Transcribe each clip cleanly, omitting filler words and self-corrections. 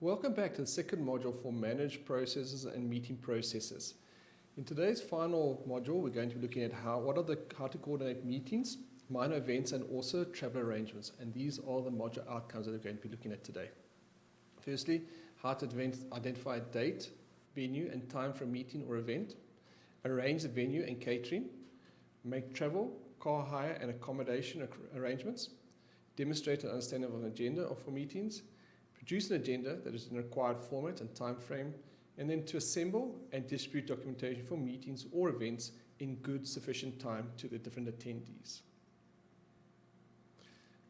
Welcome back to the second module for Manage Processes and Meeting Processes. In today's final module, we're going to be looking at how to coordinate meetings, minor events, and also travel arrangements. And these are the module outcomes that we're going to be looking at today. Firstly, how to identify a date, venue, and time for a meeting or event, arrange the venue and catering, make travel, car hire, and accommodation arrangements, demonstrate an understanding of an agenda for meetings, produce an agenda that is in the required format and time frame, and then to assemble and distribute documentation for meetings or events in good sufficient time to the different attendees.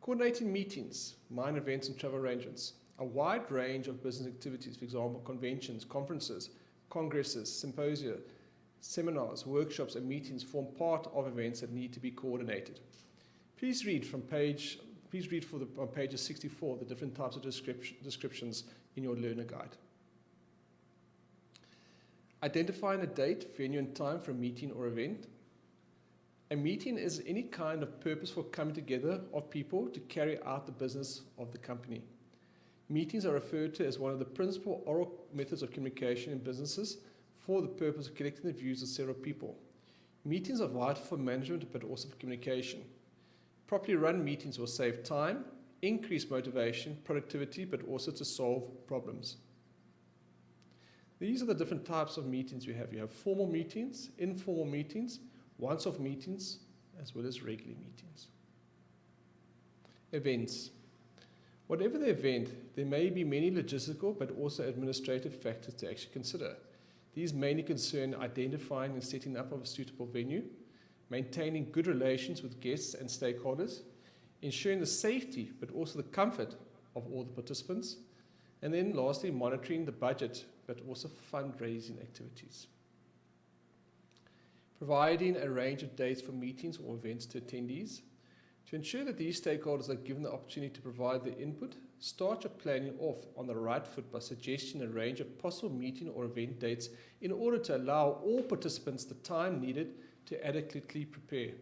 Coordinating meetings, minor events and travel arrangements. A wide range of business activities, for example, conventions, conferences, congresses, symposia, seminars, workshops, and meetings form part of events that need to be coordinated. Please read on pages 64 the different types of descriptions in your learner guide. Identifying a date, venue, and time for a meeting or event. A meeting is any kind of purposeful coming together of people to carry out the business of the company. Meetings are referred to as one of the principal oral methods of communication in businesses for the purpose of collecting the views of several people. Meetings are vital for management but also for communication. Properly run meetings will save time, increase motivation, productivity, but also to solve problems. These are the different types of meetings we have. You have formal meetings, informal meetings, once-off meetings, as well as regular meetings. Events. Whatever the event, there may be many logistical but also administrative factors to actually consider. These mainly concern identifying and setting up of a suitable venue, maintaining good relations with guests and stakeholders, ensuring the safety but also the comfort of all the participants, and then lastly, monitoring the budget but also fundraising activities. Providing a range of dates for meetings or events to attendees. To ensure that these stakeholders are given the opportunity to provide their input, start your planning off on the right foot by suggesting a range of possible meeting or event dates in order to allow all participants the time needed to adequately prepare.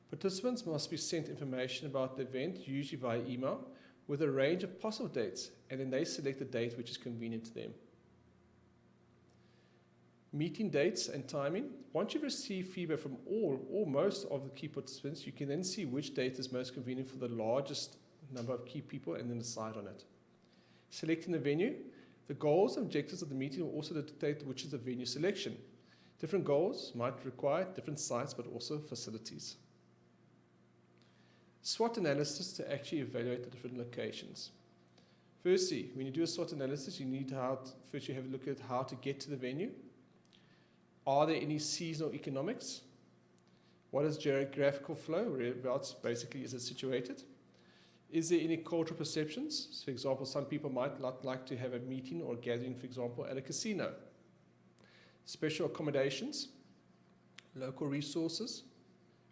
Participants must be sent information about the event, usually via email, with a range of possible dates, and then they select the date which is convenient to them. Meeting dates and timing. Once you've received feedback from all or most of the key participants, you can then see which date is most convenient for the largest number of key people and then decide on it. Selecting the venue. The goals and objectives of the meeting will also dictate which is the venue selection. Different goals might require different sites but also facilities. SWOT analysis to actually evaluate the different locations. Firstly, when you do a SWOT analysis, you need to first you have a look at how to get to the venue. Are there any seasonal economics? What is geographical flow? Whereabouts basically is it situated? Is there any cultural perceptions? So, for example, some people might not like to have a meeting or gathering, for example, at a casino. Special accommodations, local resources,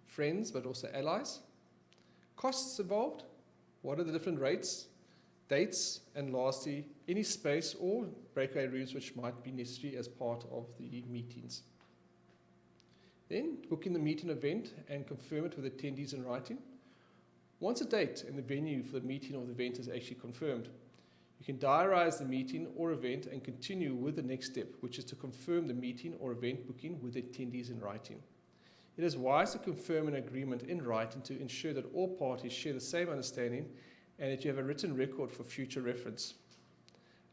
friends, but also allies. Costs involved, what are the different rates, dates, and lastly, any space or breakaway rooms which might be necessary as part of the meetings. Then, booking the meeting event and confirm it with attendees in writing. Once a date and the venue for the meeting or the event is actually confirmed, you can diarize the meeting or event and continue with the next step, which is to confirm the meeting or event booking with attendees in writing. It is wise to confirm an agreement in writing to ensure that all parties share the same understanding and that you have a written record for future reference.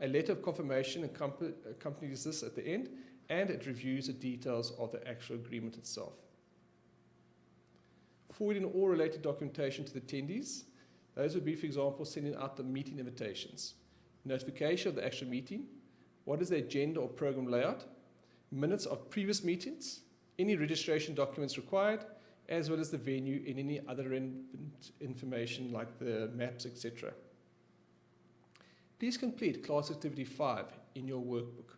A letter of confirmation accompanies this at the end, and it reviews the details of the actual agreement itself. Forwarding all related documentation to the attendees. Those would be, for example, sending out the meeting invitations, notification of the actual meeting, what is the agenda or program layout, minutes of previous meetings, any registration documents required, as well as the venue and any other relevant information like the maps, etc. Please complete class activity 5 in your workbook.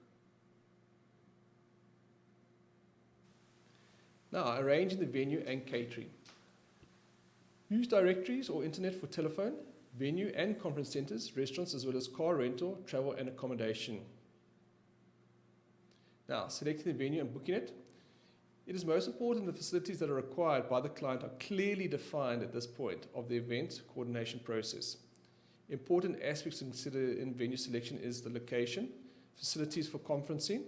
Now, arranging the venue and catering. Use directories or internet for telephone, venue and conference centers, restaurants, as well as car rental, travel and accommodation. Now, selecting the venue and booking it. It is most important the facilities that are required by the client are clearly defined at this point of the event coordination process. Important aspects to consider in venue selection is the location, facilities for conferencing,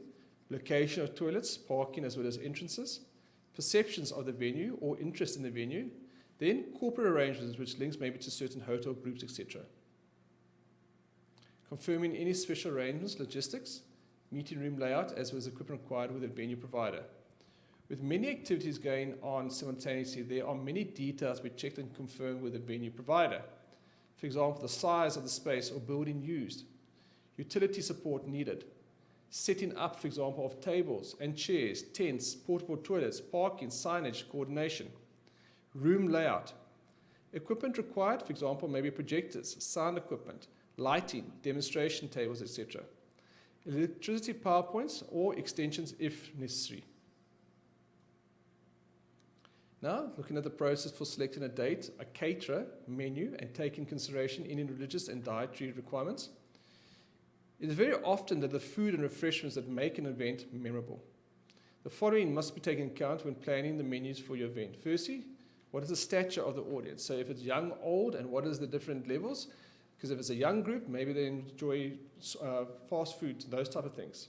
location of toilets, parking as well as entrances, perceptions of the venue or interest in the venue, then corporate arrangements which links maybe to certain hotel groups, etc. Confirming any special arrangements, logistics, meeting room layout as well as equipment required with a venue provider. With many activities going on simultaneously, there are many details to be checked and confirmed with the venue provider. For example, the size of the space or building used, utility support needed, setting up, for example, of tables and chairs, tents, portable toilets, parking, signage, coordination, room layout, equipment required, for example, maybe projectors, sound equipment, lighting, demonstration tables, etc. Electricity power points or extensions if necessary. Now, looking at the process for selecting a date, a caterer, menu, and taking consideration any religious and dietary requirements. It is very often that the food and refreshments that make an event memorable. The following must be taken into account when planning the menus for your event. Firstly, what is the stature of the audience? So if it's young, old, and what is the different levels? Because if it's a young group, maybe they enjoy fast food, those type of things.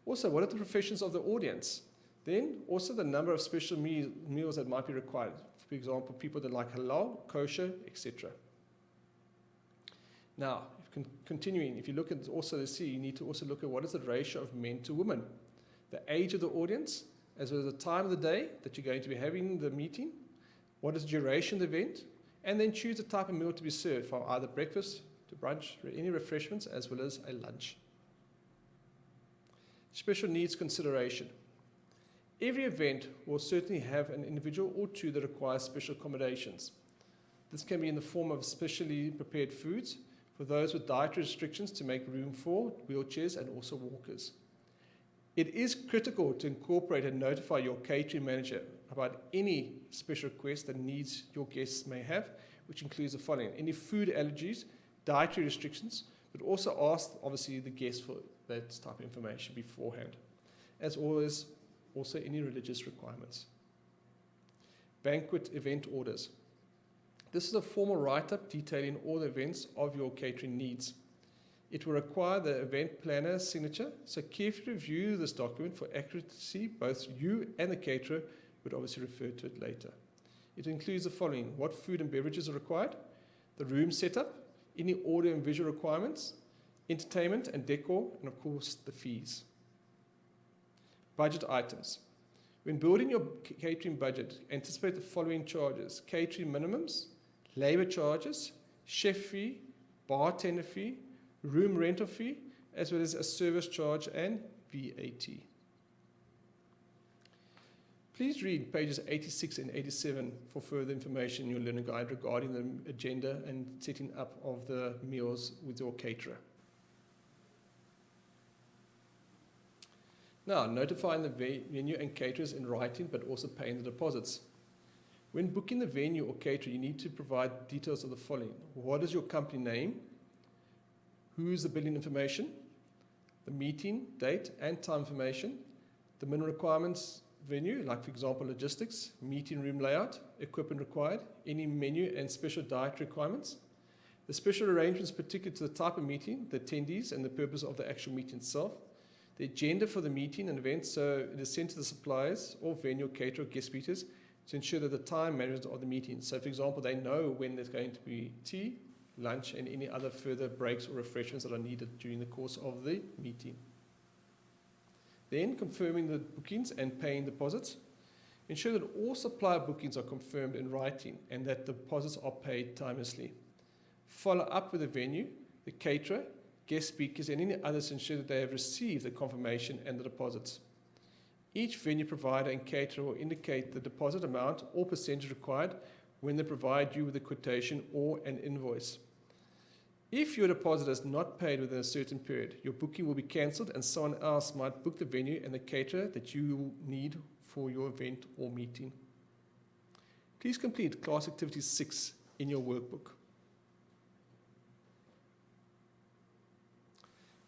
Also, what are the professions of the audience? Then also the number of special meals that might be required. For example, people that like halal, kosher, etc. Now, continuing, if you look at also the C, you need to also look at what is the ratio of men to women, the age of the audience, as well as the time of the day that you're going to be having the meeting, what is the duration of the event, and then choose the type of meal to be served, from either breakfast to brunch, any refreshments, as well as a lunch. Special needs consideration. Every event will certainly have an individual or two that require special accommodations. This can be in the form of specially prepared foods for those with dietary restrictions to make room for wheelchairs and also walkers. It is critical to incorporate and notify your catering manager about any special requests that needs your guests may have, which includes the following: any food allergies, dietary restrictions, but also ask obviously the guests for that type of information beforehand, as always. Also any religious requirements. Banquet event orders. This is a formal write-up detailing all the events of your catering needs. It will require the event planner's signature, so carefully review this document for accuracy. Both you and the caterer would obviously refer to it later. It includes the following: what food and beverages are required, the room setup, any audio and visual requirements, entertainment and decor, and of course the fees. Budget items. When building your catering budget, anticipate the following charges: catering minimums, labor charges, chef fee, bartender fee, room rental fee, as well as a service charge and VAT. Please read pages 86 and 87 for further information in your learner guide regarding the agenda and setting up of the meals with your caterer. Now, notifying the venue and caterers in writing, but also paying the deposits. When booking the venue or caterer, you need to provide details of the following: what is your company name, who is the billing information, the meeting, date and time information, the minimum requirements venue, like for example logistics, meeting room layout, equipment required, any menu and special dietary requirements, the special arrangements particular to the type of meeting, the attendees and the purpose of the actual meeting itself, the agenda for the meeting and event, so it is sent to the suppliers or venue caterer guest speakers to ensure that the time management of the meeting. So for example, they know when there's going to be tea, lunch and any other further breaks or refreshments that are needed during the course of the meeting. Then confirming the bookings and paying deposits. Ensure that all supplier bookings are confirmed in writing and that deposits are paid timelessly. Follow up with the venue, the caterer, guest speakers and any others to ensure that they have received the confirmation and the deposits. Each venue provider and caterer will indicate the deposit amount or percentage required when they provide you with a quotation or an invoice. If your deposit is not paid within a certain period, your booking will be cancelled and someone else might book the venue and the caterer that you need for your event or meeting. Please complete class activity 6 in your workbook.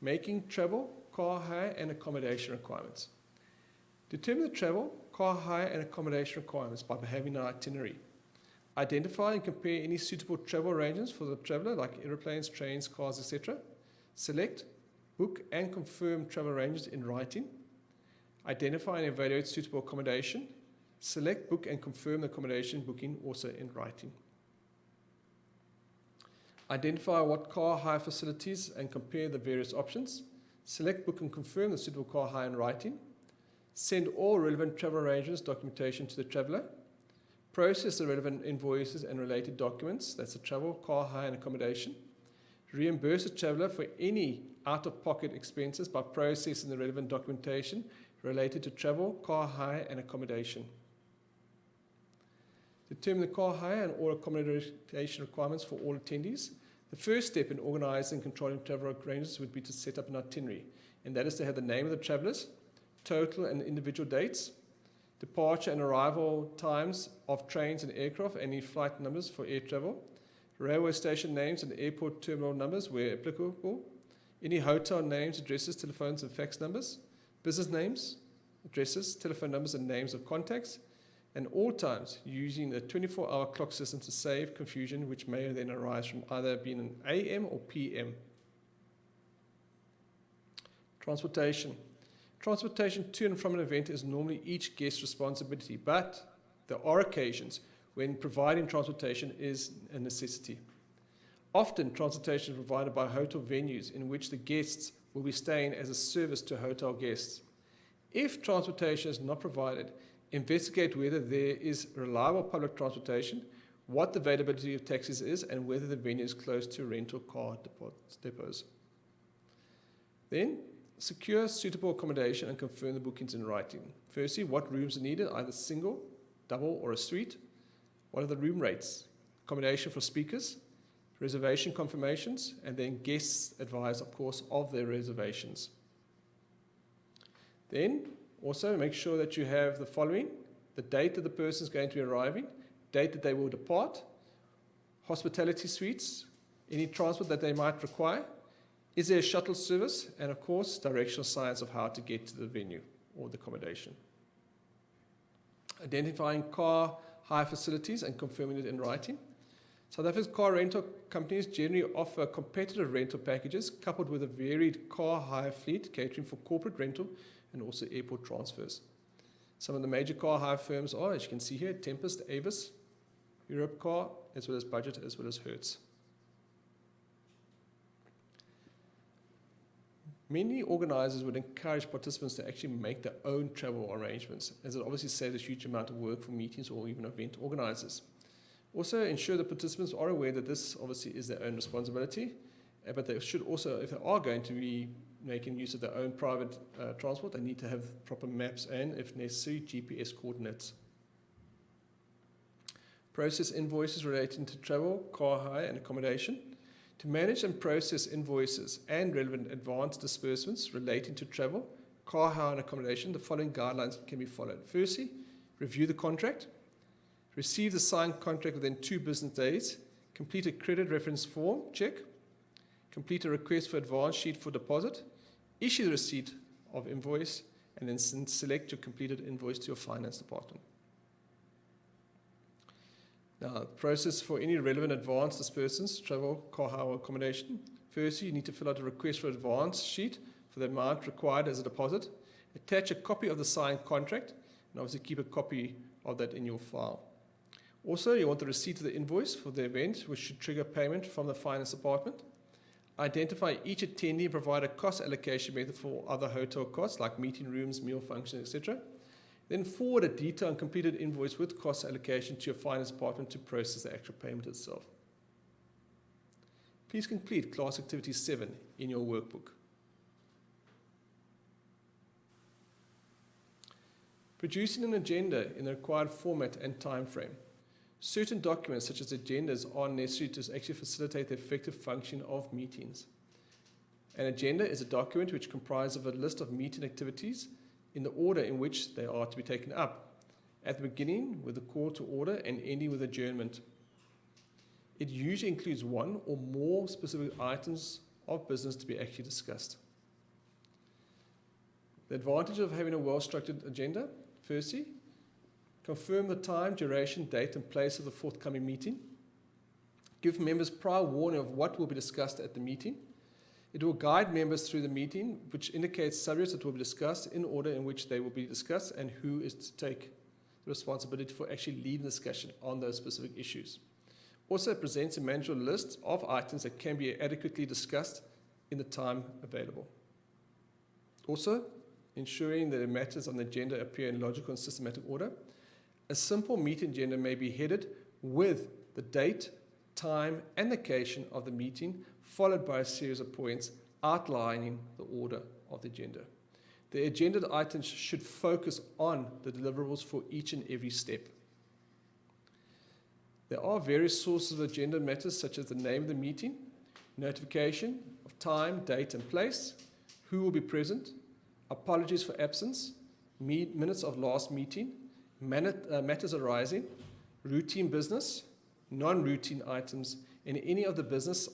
Making travel, car hire and accommodation requirements. Determine the travel, car hire and accommodation requirements by having an itinerary. Identify and compare any suitable travel arrangements for the traveller, like aeroplanes, trains, cars, etc. Select, book and confirm travel arrangements in writing. Identify and evaluate suitable accommodation. Select, book and confirm the accommodation booking also in writing. Identify what car hire facilities and compare the various options. Select, book and confirm the suitable car hire in writing. Send all relevant travel arrangements documentation to the traveller. Process the relevant invoices and related documents, that's the travel, car hire and accommodation. Reimburse the traveller for any out-of-pocket expenses by processing the relevant documentation related to travel, car hire and accommodation. Determine the car hire and all accommodation requirements for all attendees. The first step in organising and controlling travel arrangements would be to set up an itinerary, and that is to have the name of the travellers, total and individual dates, departure and arrival times of trains and aircraft, any flight numbers for air travel, railway station names and airport terminal numbers where applicable, any hotel names, addresses, telephones and fax numbers, business names, addresses, telephone numbers and names of contacts, and all times using a 24-hour clock system to save confusion which may then arise from either being an AM or PM. Transportation. Transportation to and from an event is normally each guest's responsibility, but there are occasions when providing transportation is a necessity. Often, transportation is provided by hotel venues in which the guests will be staying as a service to hotel guests. If transportation is not provided, investigate whether there is reliable public transportation, what the availability of taxis is, and whether the venue is close to rental car depots. Then, secure suitable accommodation and confirm the bookings in writing. Firstly, what rooms are needed, either single, double, or a suite? What are the room rates? Accommodation for speakers, reservation confirmations, and then guests advise, of course, of their reservations. Then, also make sure that you have the following: the date that the person is going to be arriving, date that they will depart, hospitality suites, any transport that they might require, is there a shuttle service, and of course, directional signs of how to get to the venue or the accommodation. Identifying car hire facilities and confirming it in writing. South Africa's car rental companies generally offer competitive rental packages coupled with a varied car hire fleet catering for corporate rental and also airport transfers. Some of the major car hire firms are, as you can see here, Tempest, Avis, Europcar, as well as Budget, as well as Hertz. Many organisers would encourage participants to actually make their own travel arrangements, as it obviously saves a huge amount of work for meetings or even event organisers. Also, ensure that participants are aware that this obviously is their own responsibility, but they should also, if they are going to be making use of their own private transport, they need to have proper maps and, if necessary, GPS coordinates. Process invoices relating to travel, car hire and accommodation. To manage and process invoices and relevant advance disbursements relating to travel, car hire and accommodation, the following guidelines can be followed. Firstly, review the contract. Receive the signed contract within 2 business days. Complete a credit reference form, check. Complete a request for advance sheet for deposit. Issue the receipt of invoice, and then select your completed invoice to your finance department. Now, process for any relevant advance disbursements, travel, car hire, or accommodation. Firstly, you need to fill out a request for advance sheet for the amount required as a deposit. Attach a copy of the signed contract, and obviously keep a copy of that in your file. Also, you want the receipt of the invoice for the event, which should trigger payment from the finance department. Identify each attendee and provide a cost allocation method for other hotel costs like meeting rooms, meal functions, etc. Then forward a detailed and completed invoice with cost allocation to your finance department to process the actual payment itself. Please complete class activity 7 in your workbook. Producing an agenda in the required format and time frame. Certain documents such as agendas are necessary to actually facilitate the effective function of meetings. An agenda is a document which comprises of a list of meeting activities in the order in which they are to be taken up, at the beginning with a call to order and ending with adjournment. It usually includes one or more specific items of business to be actually discussed. The advantage of having a well-structured agenda, firstly, Confirm the time, duration, date, and place of the forthcoming meeting. Give members prior warning of what will be discussed at the meeting. It will guide members through the meeting, which indicates subjects that will be discussed in order in which they will be discussed and who is to take the responsibility for actually leading the discussion on those specific issues. Also presents a manageable list of items that can be adequately discussed in the time available. Also, ensuring that the matters on the agenda appear in logical and systematic order. A simple meeting agenda may be headed with the date, time, and location of the meeting, followed by a series of points outlining the order of the agenda. The agenda items should focus on the deliverables for each and every step. There are various sources of agenda matters, such as the name of the meeting, notification of time, date, and place, who will be present, apologies for absence, minutes of last meeting, matters arising, routine business, non-routine items, and any of the business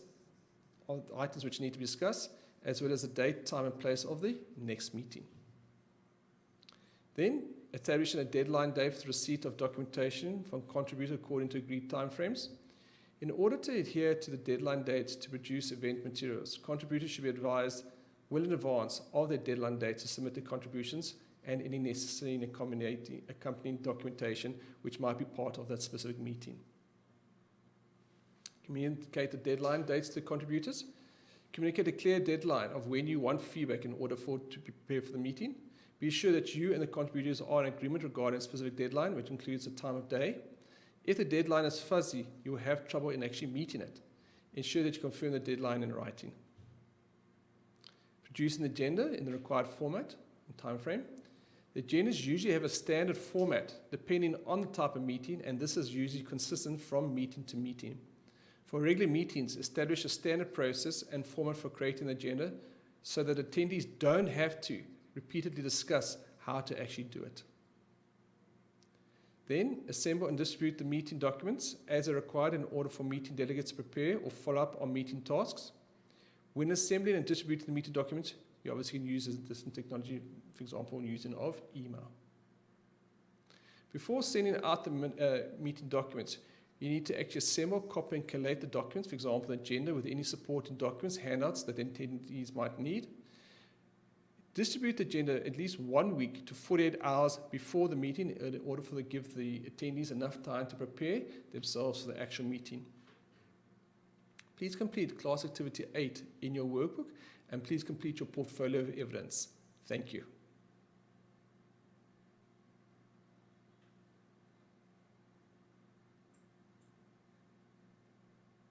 of items which need to be discussed, as well as the date, time, and place of the next meeting. Then, establishing a deadline date for the receipt of documentation from contributors according to agreed timeframes. In order to adhere to the deadline dates to produce event materials, contributors should be advised well in advance of their deadline date to submit their contributions and any necessary and accompanying documentation which might be part of that specific meeting. Communicate the deadline dates to contributors. Communicate a clear deadline of when you want feedback in order to prepare for the meeting. Be sure that you and the contributors are in agreement regarding a specific deadline, which includes the time of day. If the deadline is fuzzy, you will have trouble in actually meeting it. Ensure that you confirm the deadline in writing. Producing the agenda in the required format and time frame. The agendas usually have a standard format depending on the type of meeting, and this is usually consistent from meeting to meeting. For regular meetings, establish a standard process and format for creating the agenda so that attendees don't have to repeatedly discuss how to actually do it. Then, assemble and distribute the meeting documents as are required in order for meeting delegates to prepare or follow up on meeting tasks. When assembling and distributing the meeting documents, you obviously can use this technology, for example, using of email. Before sending out the meeting documents, you need to actually assemble, copy, and collate the documents, for example, the agenda with any supporting documents, handouts that attendees might need. Distribute the agenda at least 1 week to 48 hours before the meeting in order to give the attendees enough time to prepare themselves for the actual meeting. Please complete class activity 8 in your workbook, and please complete your portfolio of evidence. Thank you.